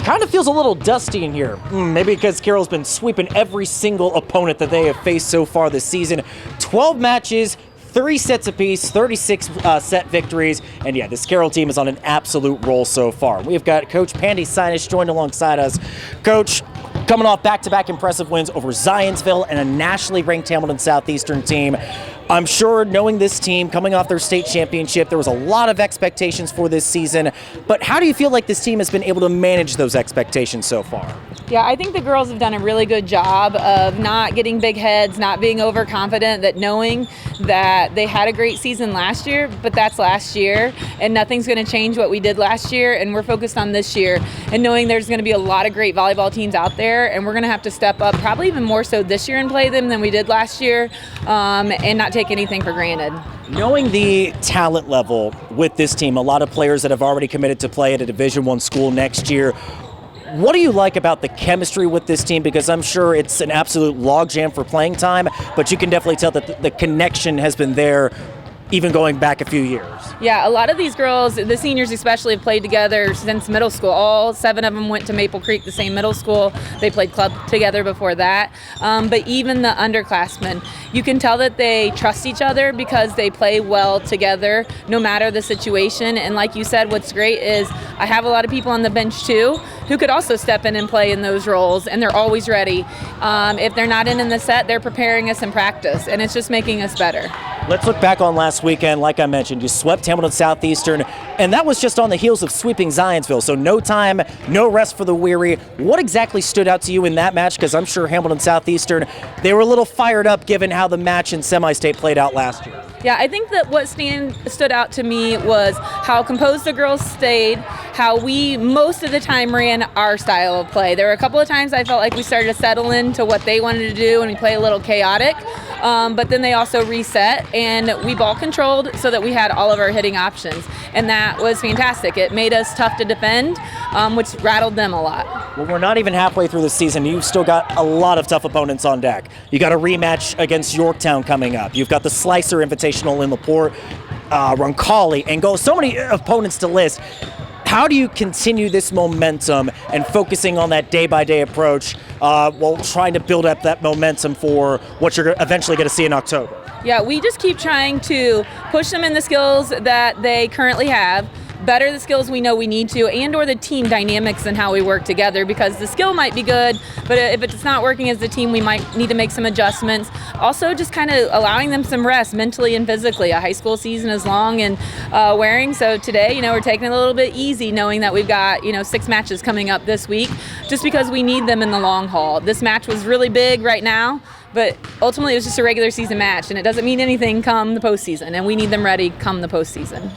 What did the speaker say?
It kind of feels a little dusty in here. Maybe because Carroll's been sweeping every single opponent that they have faced so far this season. 12 matches, 3 sets apiece, 36 set victories, and yeah, this Carroll team is on an absolute roll so far. We've got Coach Pandy Sinish joined alongside us. Coach, coming off back-to-back impressive wins over Zionsville and a nationally ranked Hamilton Southeastern team. I'm sure knowing this team coming off their state championship, there was a lot of expectations for this season, but how do you feel like this team has been able to manage those expectations so far? Yeah, I think the girls have done a really good job of not getting big heads, not being overconfident, that knowing that they had a great season last year, but that's last year, and nothing's going to change what we did last year, and we're focused on this year, and knowing there's going to be a lot of great volleyball teams out there, and we're going to have to step up probably even more so this year and play them than we did last year, and not take anything for granted. Knowing the talent level with this team, a lot of players that have already committed to play at a Division I school next year, what do you like about the chemistry with this team? Because I'm sure it's an absolute logjam for playing time, but you can definitely tell that the connection has been there even going back a few years. Yeah, a lot of these girls, the seniors especially, have played together since middle school. All 7 of them went to Maple Creek, the same middle school. They played club together before that. But even the underclassmen, you can tell that they trust each other because they play well together no matter the situation. And like you said, what's great is I have a lot of people on the bench too who could also step in and play in those roles, and they're always ready. If they're not in the set, they're preparing us in practice, and it's just making us better. Let's look back on last weekend. Like I mentioned, you swept Hamilton Southeastern, and that was just on the heels of sweeping Zionsville. So no time, no rest for the weary. What exactly stood out to you in that match? Because I'm sure Hamilton Southeastern, they were a little fired up given how the match in semi-state played out last year. Yeah, I think that what stood out to me was how composed the girls stayed, how we most of the time ran our style of play. There were a couple of times I felt like we started to settle into what they wanted to do and we play a little chaotic, but then they also reset and we ball controlled so that we had all of our hitting options, and that was fantastic. It made us tough to defend, which rattled them a lot. Well, we're not even halfway through the season. You've still got a lot of tough opponents on deck. You got a rematch against Yorktown coming up. You've got the Slicer Invitational in LaPorte, Roncalli, and Go. So many opponents to list. How do you continue this momentum and focusing on that day-by-day approach while trying to build up that momentum for what you're eventually going to see in October? Yeah, we just keep trying to push them in the skills that they currently have, better the skills we know we need to, and or the team dynamics and how we work together, because the skill might be good, but if it's not working as a team, we might need to make some adjustments. Also, just kind of allowing them some rest mentally and physically. A high school season is long and wearing, so today, we're taking it a little bit easy, knowing that we've got, 6 matches coming up this week, just because we need them in the long haul. This match was really big right now, but ultimately it was just a regular season match, and it doesn't mean anything come the postseason, and we need them ready come the postseason.